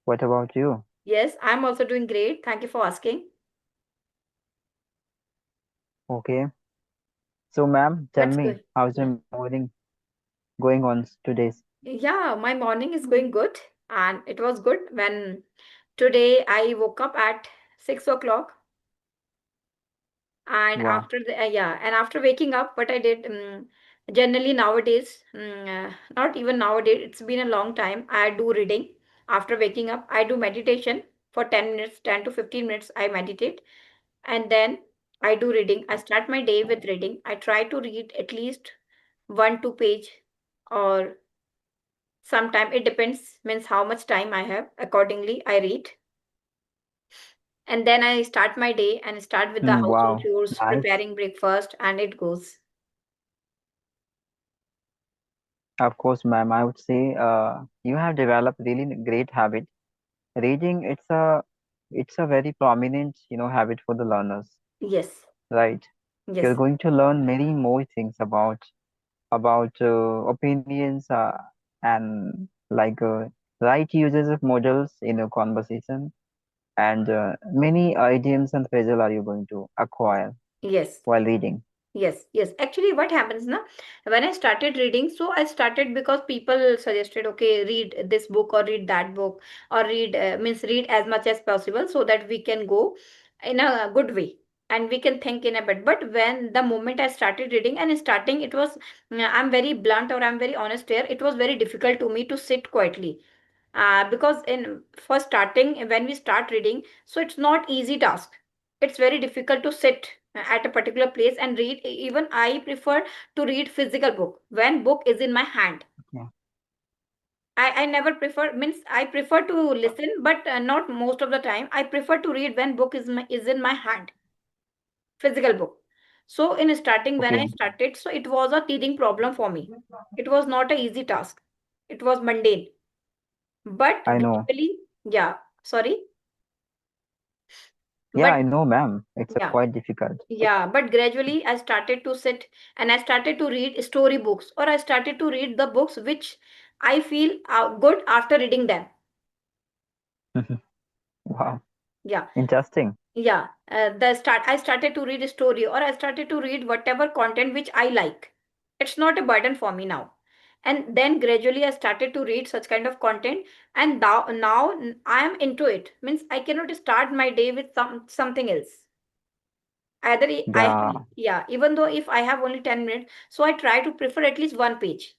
What about you? Yes, I'm also doing great. Thank you for asking. Okay. So, ma'am, tell What's me, good? how's Yeah. your morning going on today's? Yeah, my morning is going good, and it was good when today I woke up at 6 o'clock. And Wow. after waking up, what I did, generally nowadays, not even nowadays, it's been a long time. I do reading after waking up. I do meditation for 10 minutes, 10 to 15 minutes. I meditate, and then I do reading. I start my day with reading. I try to read at least one, two page, or sometime it depends, means how much time I have. Accordingly, I read. And then I start my day and start with the household Wow. chores, Nice. preparing breakfast, and it goes. Of course, ma'am, I would say you have developed really great habit. Reading, it's a very prominent, habit for the learners, Yes, right? You're yes, going to learn many more things about opinions and like right uses of models in a conversation and many idioms and phrases are you going to acquire yes. while reading. Yes, yes. Actually, what happens now? When I started reading, so I started because people suggested, okay, read this book or read that book or read means read as much as possible so that we can go in a good way and we can think in a bit. But when the moment I started reading and starting, it was I'm very blunt or I'm very honest here. It was very difficult to me to sit quietly because in for starting when we start reading, so it's not easy task. It's very difficult to sit at a particular place and read. Even I prefer to read physical book when book is in my hand. Yeah. I never prefer, means I prefer to listen, but not most of the time. I prefer to read when book is in my hand, physical book. So in starting when I Okay, started, so it was a teething problem for me. It was not a easy task. It was mundane. But I know. gradually, yeah, sorry. Yeah, But I know, ma'am, it's a yeah, quite difficult. yeah, but gradually I started to sit and I started to read story books, or I started to read the books which I feel are good after reading them. Wow, Yeah, interesting. yeah. I started to read a story, or I started to read whatever content which I like. It's not a burden for me now. And then gradually I started to read such kind of content, and now I am into it. Means I cannot start my day with something else. Either I have, Yeah. yeah, even though if I have only 10 minutes, so I try to prefer at least one page.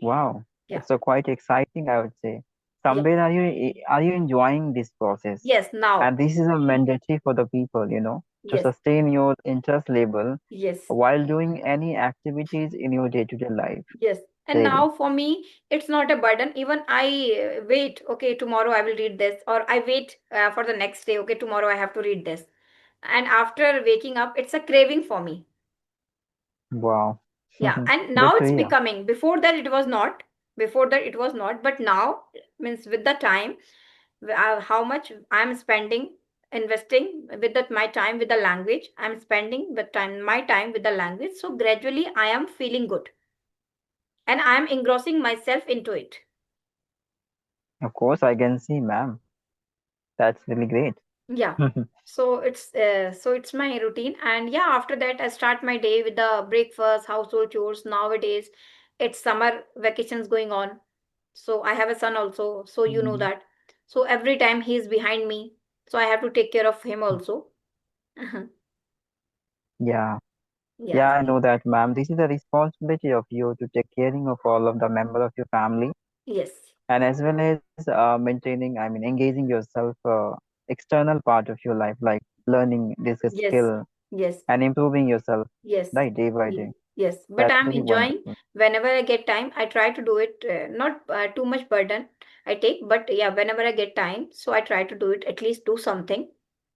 Wow, Yeah, it's a quite exciting, I would say. yeah, Somewhere are you enjoying this process? yes, now, And this is a mandatory for the people, to yes, sustain your interest level yes, while doing any activities in your day-to-day life. yes. And Really. now for me, it's not a burden. Even I wait, okay, tomorrow I will read this, or I wait for the next day, okay, tomorrow I have to read this. And after waking up, it's a craving for me. Wow. Yeah, and Good now to it's hear. becoming. Before that, it was not. Before that, it was not. But now, means with the time, how much I'm spending, investing with my time with the language. I'm spending my time with the language. So gradually, I am feeling good, and I am engrossing myself into it. Of course, I can see, ma'am. That's really great. Yeah. So it's my routine, and yeah, after that I start my day with the breakfast, household chores. Nowadays, it's summer vacations going on. So I have a son also, so you know Mm, that. So every time he's behind me, so I have to take care of him also. yeah. Yeah. Yeah, I know that, ma'am. This is a responsibility of you to take caring of all of the member of your family, Yes. and as well as maintaining, I mean, engaging yourself external part of your life, like learning this Yes. skill Yes. and improving yourself, Yes. right, day by Ye- day. Yes. But That's I'm really enjoying wonderful. whenever I get time. I try to do it. Not too much burden I take, but yeah, whenever I get time, so I try to do it. At least do something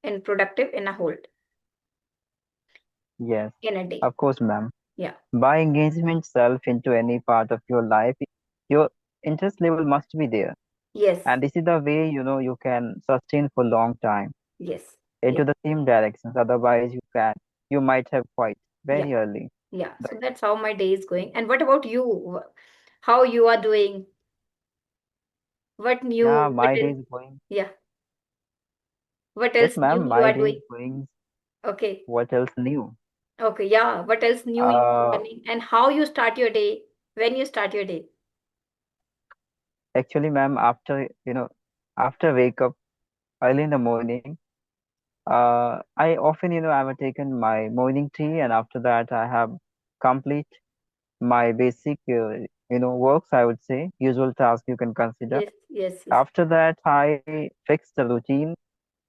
and productive in a whole Yes, in a day. of course, ma'am. Yeah. By engagement self into any part of your life, your interest level must be there. Yes. And this is the way, you can sustain for long time Yes. into Yes. the same directions. Otherwise, you might have quite Yeah. very early. Yeah. So Right. that's how my day is going. And what about you? How you are doing? What Yeah, new? What my day else? is going. Yeah. What Yes, else new ma'am, you my are day doing? is going. Okay. What else new? Okay. Yeah. What else new you are Uh, learning? And how you start your day? When you start your day? Actually, ma'am, after wake up early in the morning, I often, I have taken my morning tea, and after that, I have complete my basic, works, I would say, usual task you can consider. Yes. Yes. Yes. After that, I fix the routine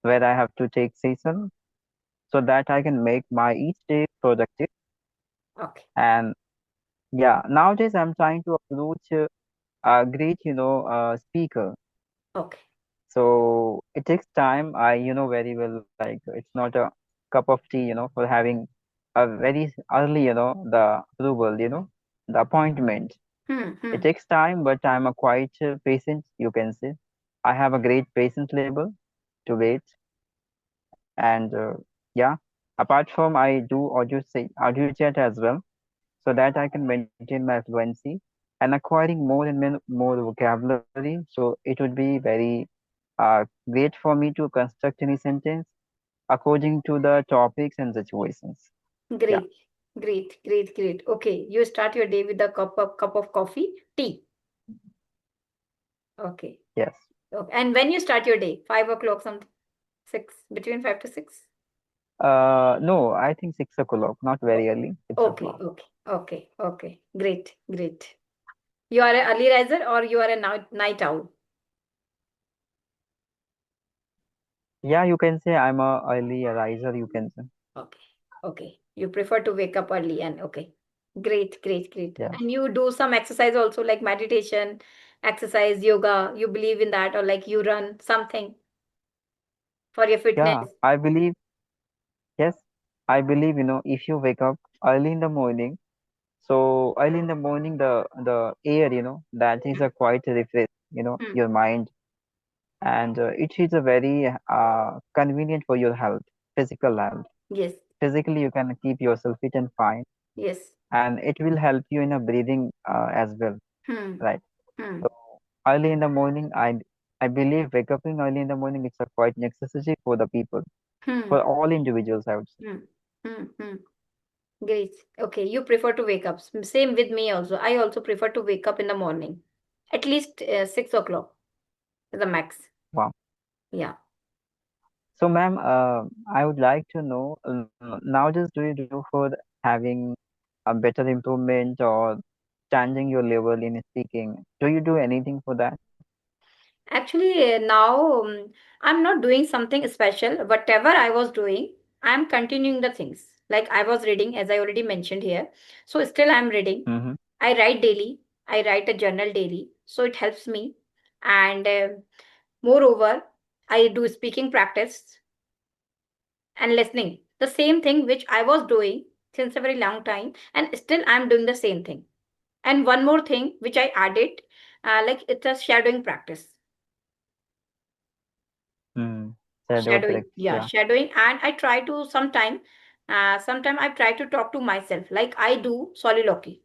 where I have to take session so that I can make my each day productive. Okay. And yeah, nowadays I'm trying to approach a great, speaker. Okay. So it takes time. I, very well, like it's not a cup of tea, for having a very early, the approval, the appointment. Hmm. It Hmm. takes time, but I'm a quite patient, you can say. I have a great patience level to wait. And yeah, apart from I do audio chat as well, so that I can maintain my fluency and acquiring more and more vocabulary. So it would be very great for me to construct any sentence according to the topics and situations. Yeah. Great. Great. Great. Great. Okay. You start your day with a cup of coffee, tea. Okay. Yes. Okay. And when you start your day, 5 o'clock, something, six, between 5 to 6. No, I think 6 o'clock, not O- very early, six Okay. o'clock. Okay. Okay. Okay. Great. Great. You are an early riser or you are a night owl? Yeah, you can say I'm a early riser, you can say. Okay. Okay. You prefer to wake up early and okay. Great. Great. Great. Yes. And you do some exercise also like meditation, exercise, yoga. You believe in that or like you run something for your fitness. Yeah, I believe, yes, I believe, if you wake up early in the morning, so early in the morning, the air, that is a quite refresh, Hmm. your mind, and it is a very convenient for your health, physical health. Yes. Physically, you can keep yourself fit and fine, Yes. and it will help you in a breathing as well, Hmm. right? Hmm. So early in the morning, I believe wake up early in the morning it's a quite necessity for the people, Hmm. for all individuals, I would say. Hmm. Hmm. Hmm. Great. Okay, you prefer to wake up. Same with me also. I also prefer to wake up in the morning. At least 6 o'clock is the max. Wow. Yeah. So, ma'am, I would like to know nowadays, do you do for having a better improvement or changing your level in speaking? Do you do anything for that? Actually, now I'm not doing something special. Whatever I was doing, I'm continuing the things. Like I was reading, as I already mentioned here. So still I'm reading. Mm-hmm. I write daily. I write a journal daily. So it helps me. And moreover, I do speaking practice and listening. The same thing which I was doing since a very long time, and still I'm doing the same thing. And one more thing which I added, like it's a shadowing practice. Mm. Shadow Shadowing, practice, yeah, yeah. shadowing, and I try to sometime I try to talk to myself, like I do soliloquy.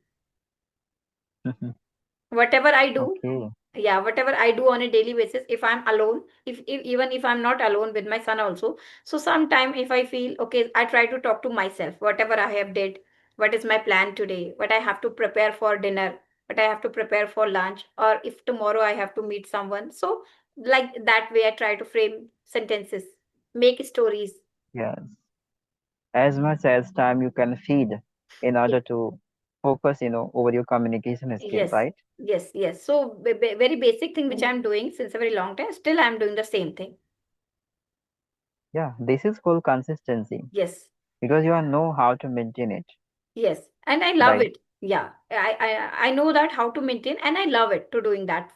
Whatever I do, Okay. yeah, whatever I do on a daily basis, if I'm alone, if even if I'm not alone with my son also, so sometime if I feel okay, I try to talk to myself, whatever I have did, what is my plan today, what I have to prepare for dinner, what I have to prepare for lunch, or if tomorrow I have to meet someone. So like that way I try to frame sentences, make stories. Yes. As much as time you can feed in order to focus, over your communication skill, Yes, right? yes, yes. So very basic thing which I'm doing since a very long time. Still, I'm doing the same thing. Yeah, this is called consistency Yes, because you know how to maintain it, yes, and I love right? it. Yeah, I know that how to maintain, and I love it to doing that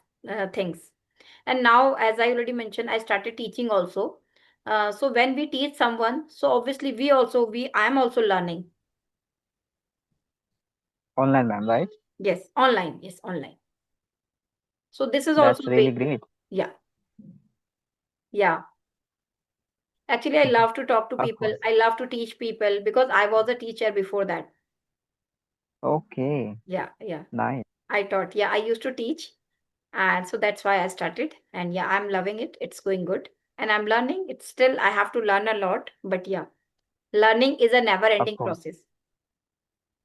things. And now, as I already mentioned, I started teaching also. So when we teach someone, so obviously we I am also learning. Online, ma'am, right? Yes, online. Yes, online. So this is also That's a really way. great. Yeah, yeah. Actually, I love to talk to Of people. course. I love to teach people because I was a teacher before that. Okay, Yeah, yeah. nice. I taught. Yeah, I used to teach. And so that's why I started. And yeah, I'm loving it. It's going good. And I'm learning. It's still, I have to learn a lot. But yeah, learning is a never Of ending course, process.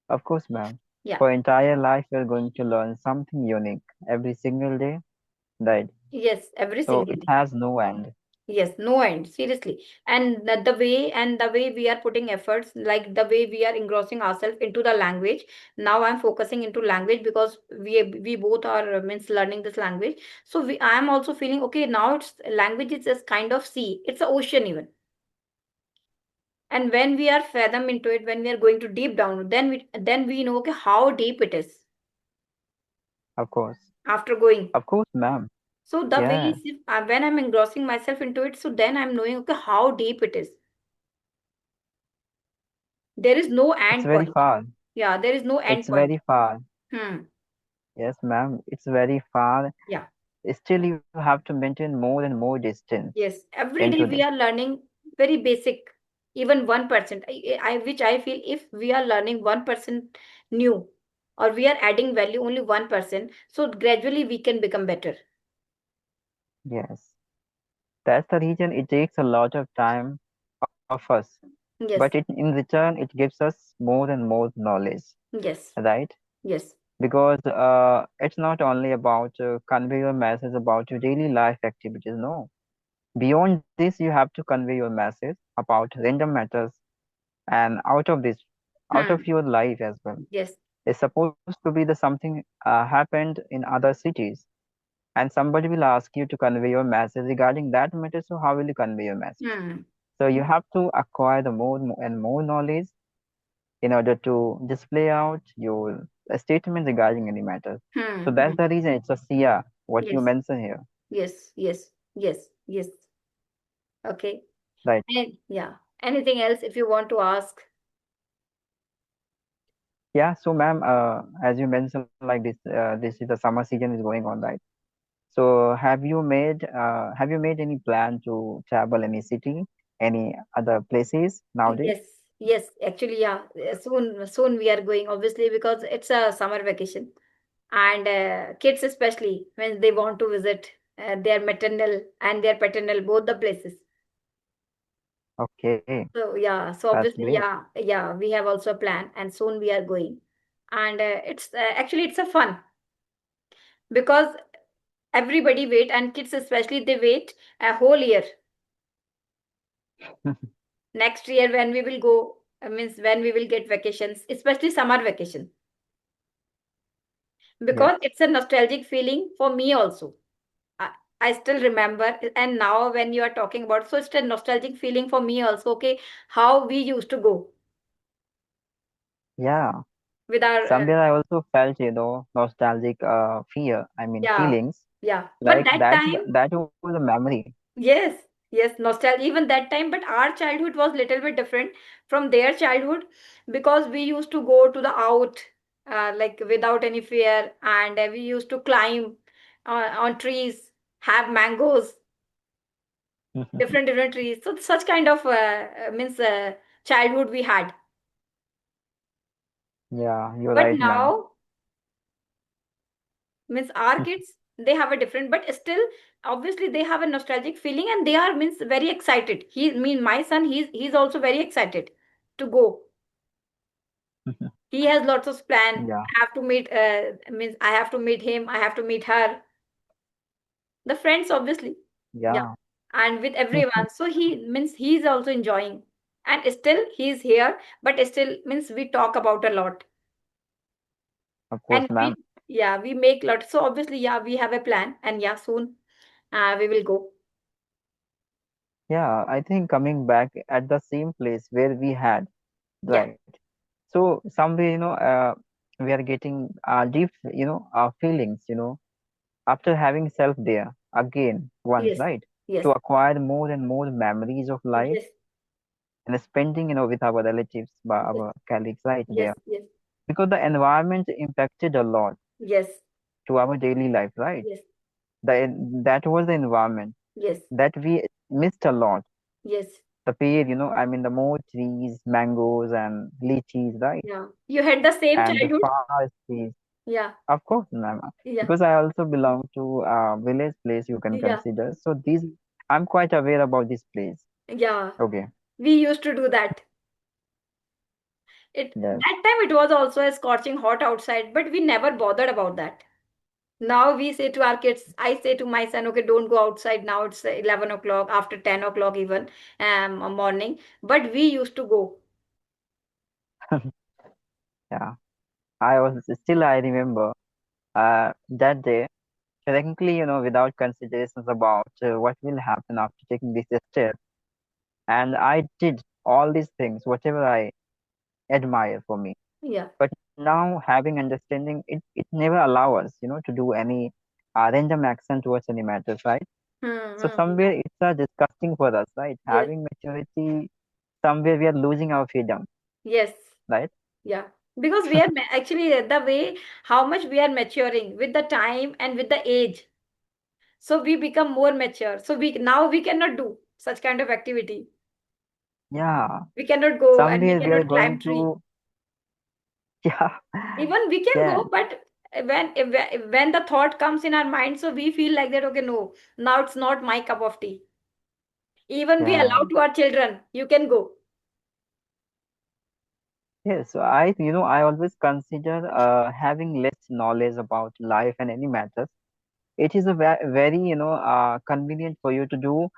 of course, ma'am. Yeah. For entire life, you're going to learn something unique every single day, right? Yes, every So single it day. has no end. Yes, no end, seriously. And the way we are putting efforts, like the way we are engrossing ourselves into the language. Now I'm focusing into language because we both are means learning this language. So I am also feeling okay. Now it's language is just kind of sea. It's an ocean even. And when we are fathom into it, when we are going to deep down, then we know okay how deep it is Of course, after going. of course, ma'am. So the way Yeah, is if, when I'm engrossing myself into it, so then I'm knowing okay how deep it is. There is no it's end very point. far. Yeah, there is no It's end point. very far. Hmm. Yes, ma'am. It's very far. Yeah. Still, you have to maintain more and more distance Yes. Every into day this. we are learning very basic, even 1%. Which I feel if we are learning 1% new, or we are adding value only 1%, so gradually we can become better. Yes. That's the reason it takes a lot of time of us. But Yes. in return, it gives us more and more knowledge, Yes. right? Yes. Because it's not only about convey your message about your daily life activities. No. Beyond this, you have to convey your message about random matters and out of this, out of Hmm. your life as well. Yes. It's supposed to be the something happened in other cities, and somebody will ask you to convey your message regarding that matter. So how will you convey your message? Hmm. So you have to acquire the and more knowledge in order to display out your statement regarding any matter. Hmm. So that's Hmm. the reason it's a SIA, what you Yes. mentioned here, Yes. Yes. Yes. Yes. Okay. right? And yeah. Anything else if you want to ask? Yeah. So, ma'am, as you mentioned, like this is the summer season is going on, right? So, have you made any plan to travel any city, any other places nowadays? Yes, yes. Actually, yeah. Soon we are going. Obviously, because it's a summer vacation, and kids especially when they want to visit their maternal and their paternal both the places. Okay, So yeah. So that's obviously, great. yeah, yeah. We have also a plan, and soon we are going. And it's actually it's a fun because everybody wait, and kids especially they wait a whole year. Next year when we will go, means when we will get vacations, especially summer vacation, because Yes. it's a nostalgic feeling for me also. I, I still remember, and now when you are talking about, so it's a nostalgic feeling for me also. Okay, how we used to go Yeah. with our, Somewhere I also felt, nostalgic fear. I mean, yeah, feelings yeah. But like that time, that was a memory. yes, yes, nostalgia. Even that time, but our childhood was little bit different from their childhood because we used to go to the out, like without any fear, and we used to climb on trees, have mangoes, different trees. So such kind of means childhood we had. Yeah, you're But right, ma'am. now means our kids they have a different, but still obviously they have a nostalgic feeling and they are means very excited. He mean my son he's also very excited to go. He has lots of plan. Yeah, I have to meet means I have to meet him. I have to meet her. The friends obviously. Yeah. yeah, And with everyone. So he means he's also enjoying. And still he's here, but still means we talk about a lot. of And course, ma'am. we yeah, we make lot. So obviously, yeah, we have a plan. And yeah, soon we will go. Yeah, I think coming back at the same place where we had, Yeah. right? So somewhere, we are getting deep, feelings, after having self there again once, Yes. right? Yes. To acquire more and more memories of life Yes. and spending, with our relatives, Yes. our colleagues right Yes. there. Yes. Because the environment impacted a lot Yes. to our daily life, right? Yes. That was the environment Yes. that we missed a lot. Yes. The pair, I mean, the more trees, mangoes, and lychees, right? Yeah. You had the same And the childhood? forest trees. Yeah, Of course, ma'am. yeah, Because I also belong to a village place you can yeah, consider. So these, I'm quite aware about this place. yeah. Okay. We used to do that. It Yes. that time it was also a scorching hot outside, but we never bothered about that. Now we say to our kids, I say to my son, okay, don't go outside now. It's 11 o'clock, after 10 o'clock even, morning. But we used to go. Yeah. I was still, I remember that day, technically, without considerations about what will happen after taking this step. And I did all these things, whatever I admire for me. Yeah. But now having understanding, it never allow us, to do any random action towards any matters, right? So somewhere it's disgusting for us, right? Yes. Having maturity, somewhere we are losing our freedom, Yes. right? Yeah. Because we are actually the way how much we are maturing with the time and with the age. So we become more mature. So we now we cannot do such kind of activity. Yeah, We cannot go and we somewhere we are cannot climb going tree. to, yeah, Even we can yeah, go, but when the thought comes in our mind, so we feel like that, okay, no, now it's not my cup of tea. Even we yeah. allow to our children, you can go. Yes, so I always consider having less knowledge about life and any matters. It is a very, convenient for you to do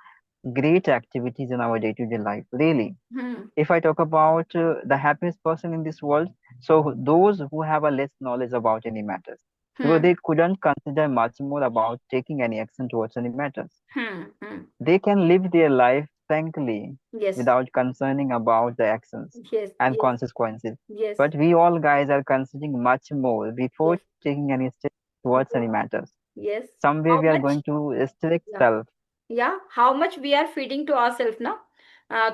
great activities in our day-to-day life. Really, Hmm. if I talk about the happiest person in this world, so those who have a less knowledge about any matters, because Hmm. they couldn't consider much more about taking any action towards any matters. Hmm. Hmm. They can live their life frankly Yes. without concerning about the actions Yes. and Yes. consequences. Yes. But we all guys are considering much more before Yes. taking any step towards any Yes. matters. Yes. Somewhere How we are going much? to restrict Yeah. self. Yeah, how much we are feeding to ourselves now,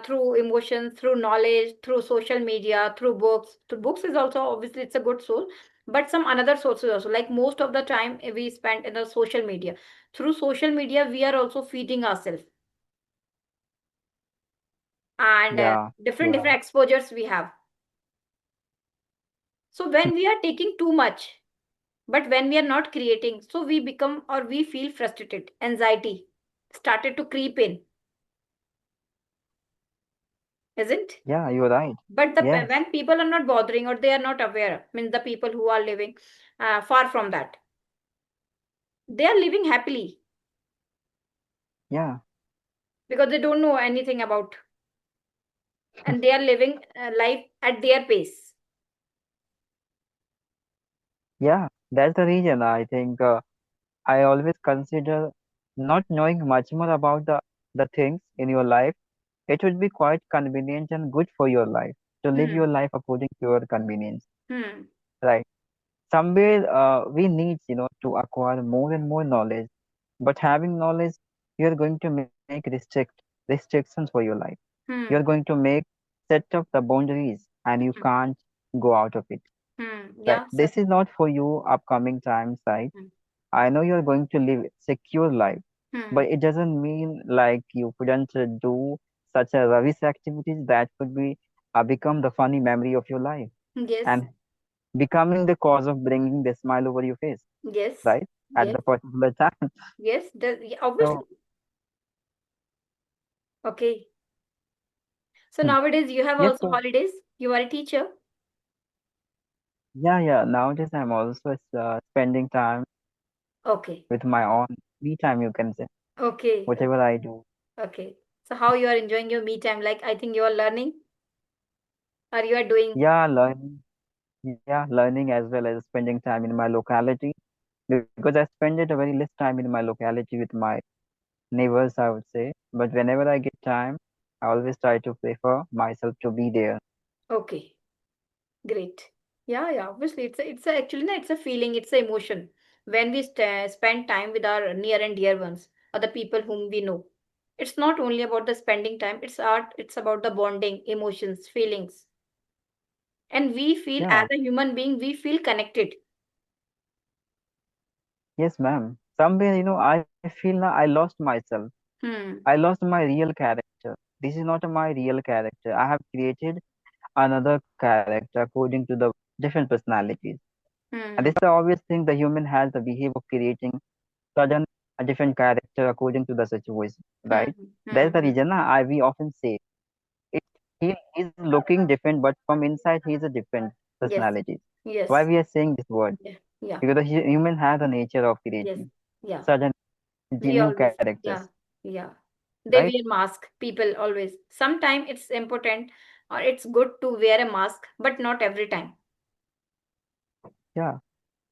through emotions, through knowledge, through social media, through books. Through books is also obviously it's a good source, but some another sources also, like most of the time we spend in the social media. Through social media we are also feeding ourselves, and Yeah, different you're different right. exposures we have. So when we are taking too much, but when we are not creating, so we become or we feel frustrated, anxiety started to creep in, isn't? Yeah, you're right. But Yes. when people are not bothering or they are not aware, means the people who are living far from that, they are living happily Yeah. because they don't know anything about, and they are living life at their pace. Yeah. That's the reason I think I always consider not knowing much more about the things in your life. It would be quite convenient and good for your life to live Hmm. your life according to your convenience, Hmm. right? Somewhere we need, to acquire more and more knowledge. But having knowledge, you are going to make restrictions for your life. You are Hmm. going to make set up the boundaries, and you Hmm. can't go out of it, Hmm. right? Yeah, This is certainly. not for you upcoming times, right? Hmm. I know you're going to live secure life, Hmm. but it doesn't mean like you couldn't do such a rubbish activities that could be become the funny memory of your life Yes. and becoming the cause of bringing the smile over your face, Yes. right? At Yes. the particular time. Yes. Yeah, So obviously. Okay. So hmm, nowadays you have yes, also so holidays. You are a teacher. yeah. Nowadays I'm also spending time Okay. with my own me time. You can say Okay. whatever I do. Okay. So how you are enjoying your me time? Like I think you are learning or you are doing. Yeah, learning as well as spending time in my locality because I spend it a very less time in my locality with my neighbors, I would say. But whenever I get time, I always try to prefer myself to be there. Okay. Great. Yeah, yeah. Obviously, it's a actually no, it's a feeling, it's a emotion. When we spend time with our near and dear ones or the people whom we know, it's not only about the spending time. It's art. It's about the bonding, emotions, feelings, and we feel Yeah, as a human being, we feel connected. yes, ma'am. Somewhere, I feel now I lost myself. I Hmm. lost my real character. This is not my real character. I have created another character according to the different personalities. Hmm. And this is the obvious thing, the human has the behavior of creating sudden a different character according to the situation, Hmm. right? Hmm. That's the Hmm. reason we often say it, he is looking different, but from inside he is a different Yes. personality. Why Yes. we are saying this word? Yeah. Yeah. Because the human has a nature of Yes. creating Yeah. sudden We new always. characters, Yeah. Yeah. They right? wear mask. People always. Sometimes it's important or it's good to wear a mask, but not every time. Yeah.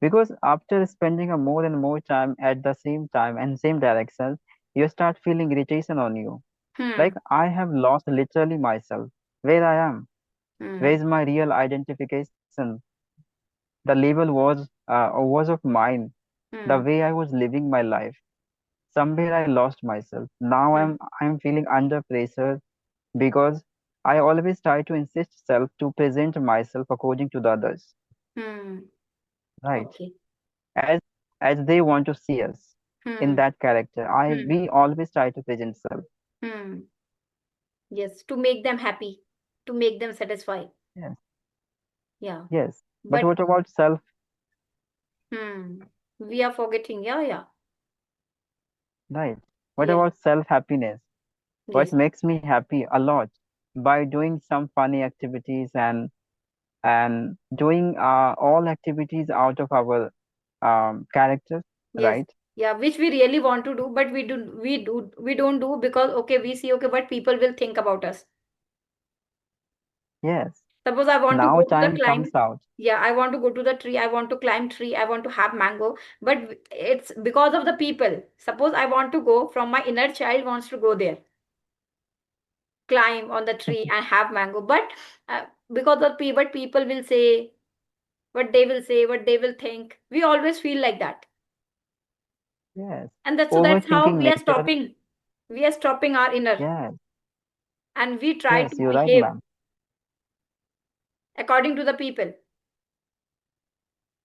Because after spending a more and more time at the same time and same direction, you start feeling irritation on you. Like Hmm. I have lost literally myself. Where I am? Where Hmm. is my real identification? The label was of mine. The Hmm. way I was living my life. Somewhere I lost myself. Now Hmm. I'm feeling under pressure because I always try to insist self to present myself according to the others, Hmm. right? Okay. As as they want to see us in Hmm. that character. I Hmm. we always try to present self. Hmm. Yes. To make them happy, to make them satisfied. Yes, Yeah. yes. But But what about self, we are forgetting. Yeah. Yeah. right? What Yeah. about self happiness? What Yes. makes me happy a lot by doing some funny activities and doing all activities out of our characters, Yes. right? Yeah. Which we really want to do, but we don't do because okay, we see okay what people will think about us. Yes. Suppose I want to Now go to the time comes climb. out. Yeah, I want to go to the tree. I want to climb tree. I want to have mango. But it's because of the people. Suppose I want to go from my inner child wants to go there, climb on the tree and have mango. But because of what people will say, what they will think. We always feel like that, Yes. and that's how Overthinking we are nature. stopping. We are stopping our inner, Yes. and we try Yes, to you're right, behave ma'am. according to the people.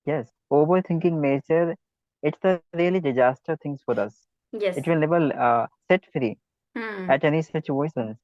Yes. Overthinking nature, it's a really disaster things for us. It will Yes. never set free Hmm. at any situation.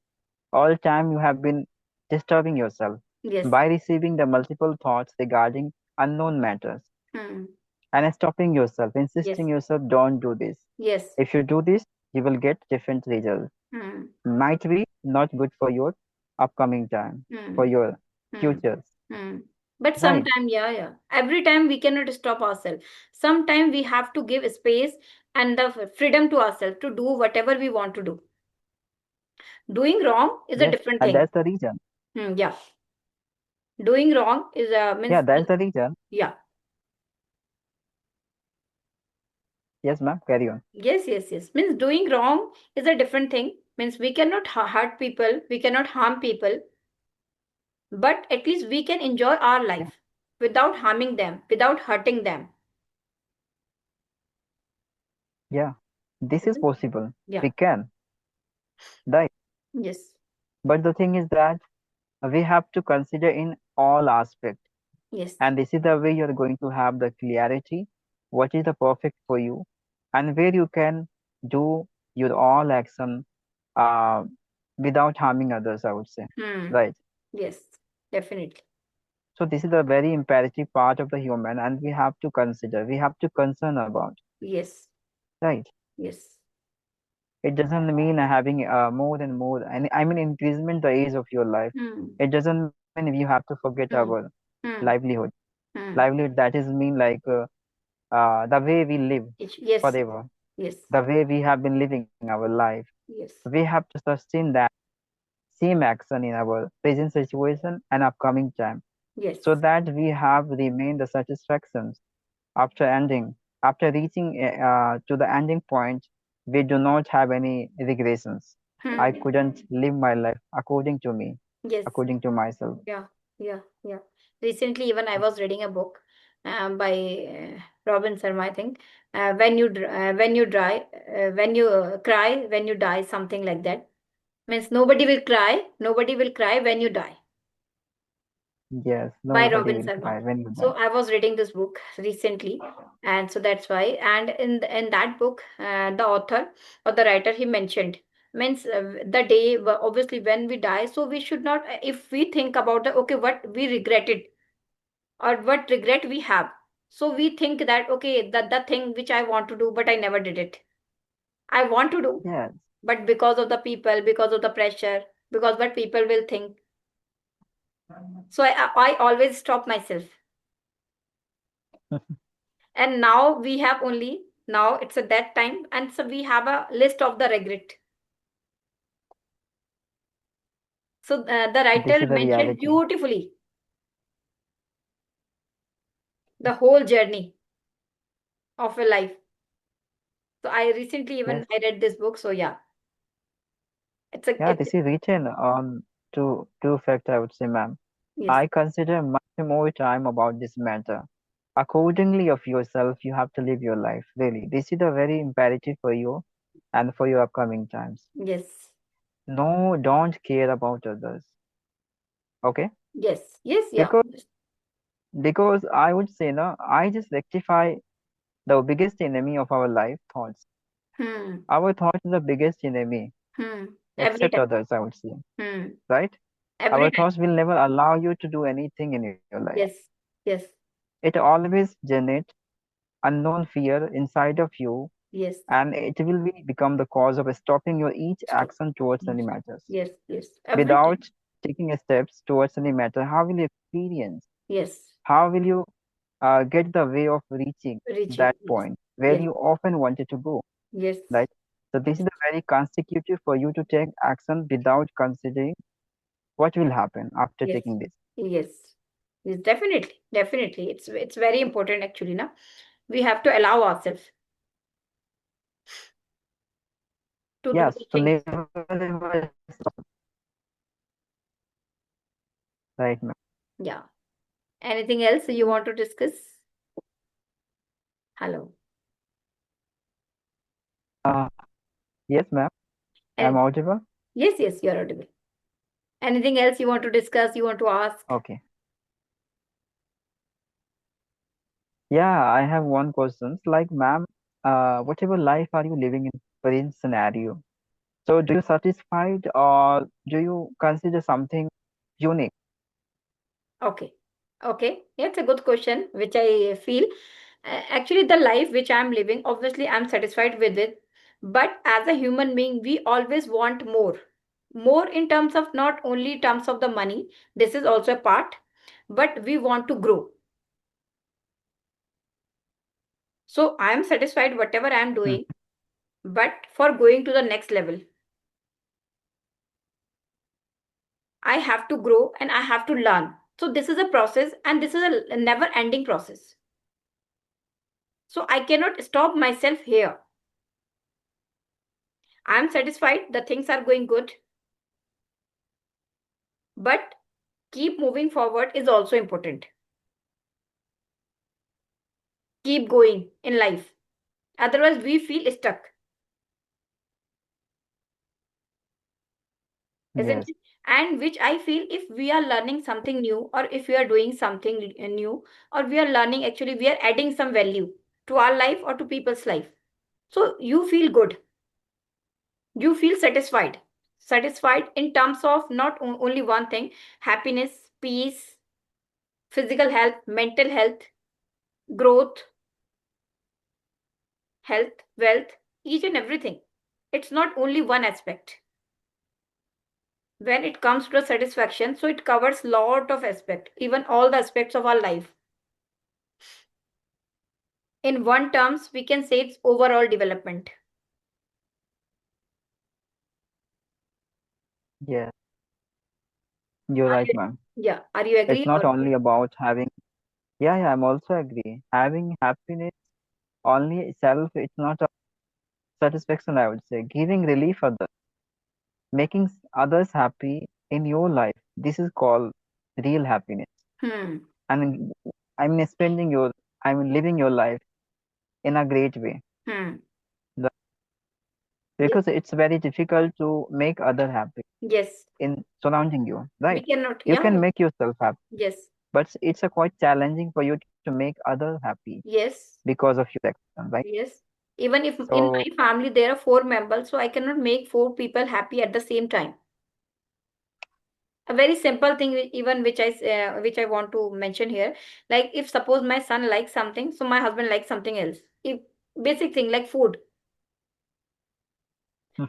All time you have been disturbing yourself Yes. by receiving the multiple thoughts regarding unknown matters Hmm. and stopping yourself, insisting Yes. yourself, don't do this. Yes. If you do this, you will get different results. Hmm. Might be not good for your upcoming time, for Hmm. your Hmm. futures, Hmm. But right? sometime, yeah, yeah. Every time we cannot stop ourselves. Sometime we have to give space and the freedom to ourselves to do whatever we want to do. Doing wrong is a Yes, different and thing. that's the reason. Yeah. Doing wrong is Yeah, means that's the reason. yeah. Yes, ma'am, carry on. Yes, yes, yes. Means doing wrong is a different thing. Means we cannot hurt people, we cannot harm people, but at least we can enjoy our Yeah, life without harming them, without hurting them. yeah. This is Isn't? possible. Yeah. We can, right? Yes. But the thing is that we have to consider in all aspects. Yes. And this is the way you're going to have the clarity, what is the perfect for you, and where you can do your all action uh, without harming others, I would say. Hmm. Right. Yes. Definitely. So this is a very imperative part of the human, and we have to consider, we have to concern about. Yes. Right. Yes. It doesn't mean having more and more, and I mean increasement the age of your life. Hmm. It doesn't mean we have to forget our Hmm. Hmm. livelihood. Hmm. Livelihood that is mean like the way we live Yes. forever, Yes. the way we have been living our life. Yes. We have to sustain that same action in our present situation and upcoming time, Yes. so that we have remained the satisfactions after ending, after reaching to the ending point. We do not have any regressions. I Hmm. couldn't live my life according to me, Yes. according to myself. Yeah. Yeah. Yeah. Recently, even I was reading a book by Robin Sharma, I think. When you dry, when you cry, when you die, something like that. Means nobody will cry. Nobody will cry when you die. Yes, By nobody Robin will Sharma. cry when you So die. I was reading this book recently, and so that's why. And in that book, the author or the writer he mentioned means the day obviously when we die. So we should not if we think about the okay what we regretted or what regret we have. So we think that, okay, that the thing which I want to do, but I never did it. I want to do, Yes. but because of the people, because of the pressure, because what people will think. So I always stop myself. And now we have only, now it's at that time, and so we have a list of the regret. So the This writer is the mentioned reality. beautifully the whole journey of a life. So I recently even Yes. I read this book. So yeah, Yeah, it's this is written on two facts, I would say, ma'am. yes, I consider much more time about this matter. Accordingly of yourself, you have to live your life. Really, this is a very imperative for you and for your upcoming times. yes, No, don't care about others. Okay? yes, yes, yeah, Because because I would say no, I just rectify the biggest enemy of our life, thoughts. hmm, Our thoughts is the biggest enemy, every except time, others, I would say. hmm, Right? every Our time, thoughts will never allow you to do anything in your life. yes, yes, It always generates unknown fear inside of you, yes, and it will become the cause of stopping your each stop, action towards any yes, matters. yes, yes, every Without time, taking a steps towards any matter, how will you experience? yes, How will you get the way of reaching reaching, that yes, point where yes, you often wanted to go? yes, Right? So this yes, is the very constitutive for you to take action without considering what will happen after yes, taking this. yes, yes, definitely, definitely. It's very important actually, na. We have to allow ourselves to do Yes, the so things. never ever right, ma'am. Yeah. Anything else you want to discuss? Hello. Uh, yes, ma'am. I'm And audible. yes, yes, you're audible. Anything else you want to discuss? You want to ask? Okay. Yeah, I have one question. Like, ma'am, whatever life are you living in present scenario? So, do you satisfied or do you consider something unique? Okay. Okay. Yeah, it's a good question, which I feel. Actually, the life which I'm living, obviously, I'm satisfied with it. But as a human being, we always want more. More in terms of not only terms of the money, this is also a part, but we want to grow. So I am satisfied whatever I am Hmm. doing, but for going to the next level, I have to grow and I have to learn. So this is a process and this is a never ending process. So I cannot stop myself here. I am satisfied, the things are going good, but keep moving forward is also important. Keep going in life. Otherwise, we feel stuck, isn't Yes, it? And which I feel if we are learning something new or if we are doing something new or we are learning, actually, we are adding some value to our life or to people's life. So you feel good, you feel satisfied. Satisfied in terms of not only one thing, happiness, peace, physical health, mental health, growth, health, wealth, each and everything. It's not only one aspect. When it comes to satisfaction, so it covers lot of aspect, even all the aspects of our life. In one terms, we can say it's overall development. yes, you're Are right, you, ma'am. yeah, are you It's agree not or only about having, yeah, yeah, I'm also agree. Having happiness only itself, it's not a satisfaction, I would say. Giving relief others, making others happy in your life, this is called real happiness. hmm, And I mean, spending your, I mean, living your life in a great way. hmm, The- yes, Because it's very difficult to make other happy yes, in surrounding you, we right? cannot, You yeah, can make yourself happy, yes, but it's a quite challenging for you to make other happy yes, because of your action, right? yes. Even if in So my family there are four members, so I cannot make four people happy at the same time. A very simple thing, even which I want to mention here, like if suppose my son likes something, so my husband likes something else. If basic thing like food,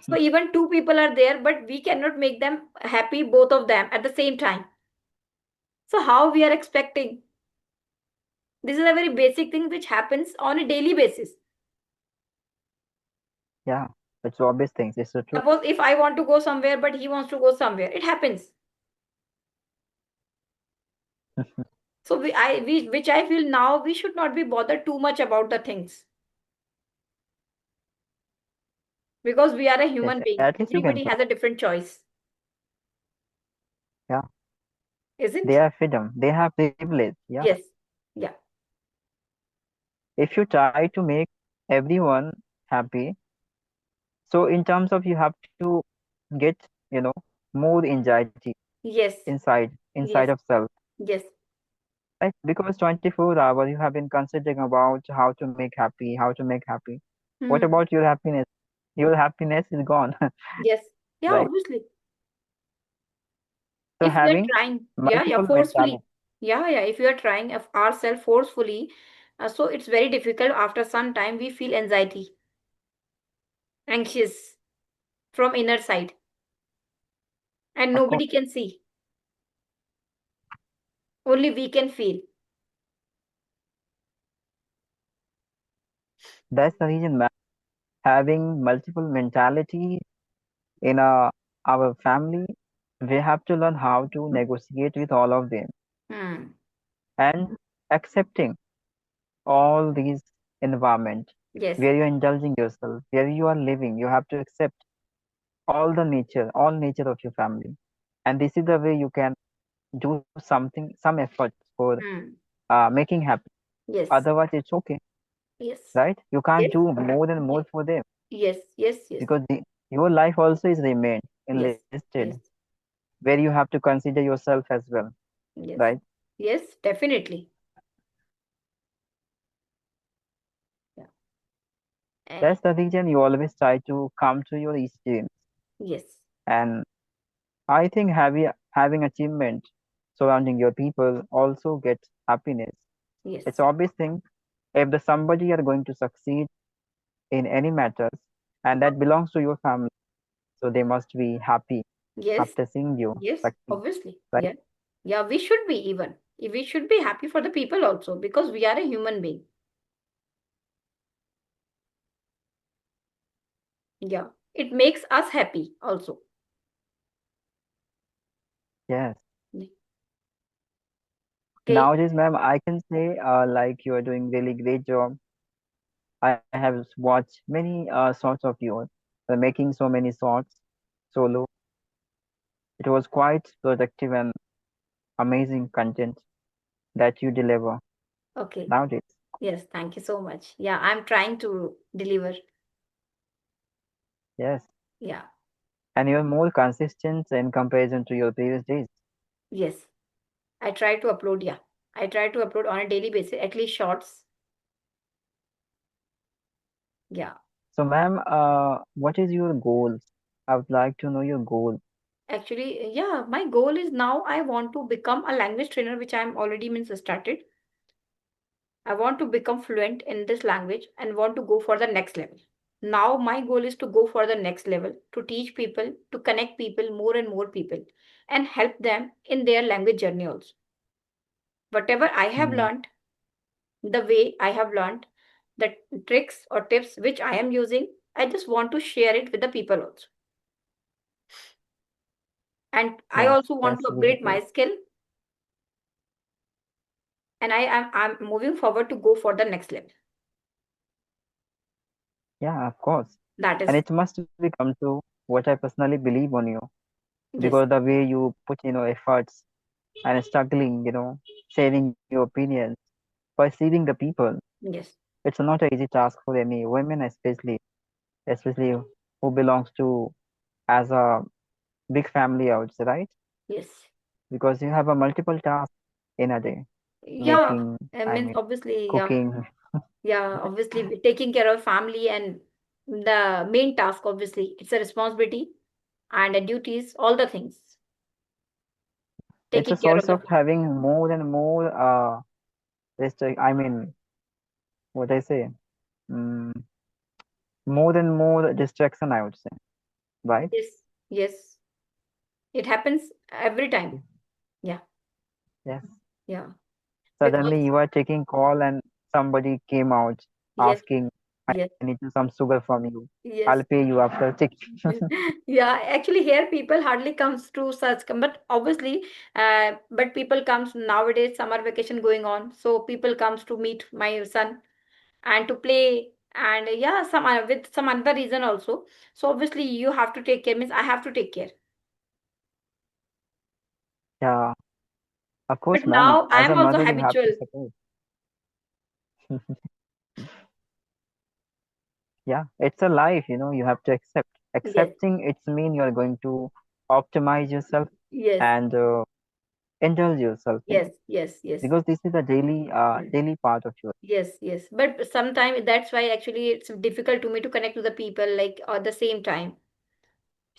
so even two people are there, but we cannot make them happy, both of them at the same time. So how we are expecting? This is a very basic thing which happens on a daily basis. Yeah, it's obvious things. It's so true. Suppose if I want to go somewhere but he wants to go somewhere, it happens. So which I feel now we should not be bothered too much about the things, because we are a Yes, human at being. least you can Everybody try. has a different choice, Yeah, they isn't? have freedom. They have privilege. Yeah. Yes. Yeah. If you try to make everyone happy, so in terms of you have to get, you know, more anxiety Yes. inside Yes. of self, Yes. right? Because 24 hours you have been considering about how to make happy, how to make happy. What Hmm. about your happiness? Your happiness is gone, Yes. Yeah, right? obviously. So If we are having trying, yeah, yeah, multiple forcefully. mentality, Yeah, yeah. If we are trying of ourselves forcefully, so it's very difficult. After some time, we feel anxiety, anxious from inner side, and of course, nobody can see. Only we can feel. that's the reason, man. Having multiple mentality in our family, we have to learn how to negotiate with all of them Hmm. and accepting all these environment Yes. where you're indulging yourself, where you are living. You have to accept all nature of your family, and this is the way you can do something, some efforts for Hmm. making happy. Yes. Otherwise, it's okay, Yes. right? You can't Yes. do more and more Ye- for them Yes. Yes. Yes. because your life also is remained Yes. enlisted Yes. where you have to consider yourself as well, Yes. right? Yes. Definitely. Yeah. And That's the reason you always try to come to your extremes. yes. And I think having achievement surrounding your people also gets happiness. It's Yes. obvious thing if the somebody are going to succeed in any matters and that belongs to your family, so they must be happy Yes. after seeing you Yes. succeed, Obviously. right? Yeah. Yeah. We should be even. We should be happy for the people also, because we are a human being. Yeah. It makes us happy also. Yes. Okay. Nowadays, ma'am, I can say like you are doing really great job. I have watched many sorts of yours, making so many sorts solo. It was quite productive and amazing content that you deliver Okay. nowadays. Yes. Thank you so much. Yeah. I'm trying to deliver. Yes, Yeah. and you're more consistent in comparison to your previous days. Yes. I try to upload. Yeah. I try to upload on a daily basis, at least shorts. Yeah. So, ma'am, what is your goals? I would like to know your goal. Actually, yeah, my goal is now I want to become a language trainer, which I'm already means started. I want to become fluent in this language and want to go for the next level. Now my goal is to go for the next level, to teach people, to connect people, more and more people, and help them in their language journey also. Whatever I have Hmm. learned, the way I have learned, the tricks or tips which I am using, I just want to share it with the people also. And I Yes, also want that's to really upgrade great. my skill, and I'm moving forward to go for the next level. Yeah, of course. That And is, it must be come to what I personally believe on you yes, because the way you put, efforts and struggling, sharing your opinions, perceiving the people, yes, it's not an easy task for any women, especially who belongs to as a big family, I would say, right? yes. Because you have a multiple task in a day, Yeah, making, I I mean, mean, obviously, yeah, cooking. yeah, obviously, taking care of family and the main task, obviously, it's a responsibility and a duties, all the things. It's a taking care of source the of having more and more I mean, what I say, mm, more and more distraction, I would say, right? yes, yes. It happens every time. Yeah, Yes. yeah. Suddenly Because you are taking call and somebody came out yes, asking, I yes, need some sugar from you. I'll yes. pay you after tick. Yeah, actually here people hardly comes to such but obviously but people comes nowadays, summer vacation going on, so people comes to meet my son and to play, and yeah, some with some other reason also. So obviously you have to take care, means I have to take care. Yeah, of But course, ma'am. now I As am a also mother, you have to habitual. support. Yeah, it's a life, you have to accept. Yes, Accepting it's mean you are going to optimize yourself yes, and indulge yourself, yes, yes, yes, because this is a daily part of your. yes, yes. But sometimes that's why actually it's difficult to me to connect to the people like at the same time.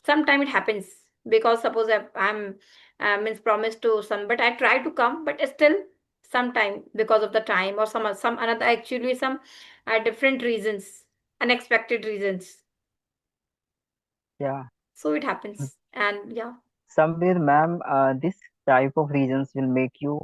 Sometimes it happens because suppose I'm means promised to some, but I try to come, but still sometime because of the time or some another actually some different reasons, unexpected reasons. Yeah. So it happens, and yeah, Somewhere, ma'am, this type of reasons will make you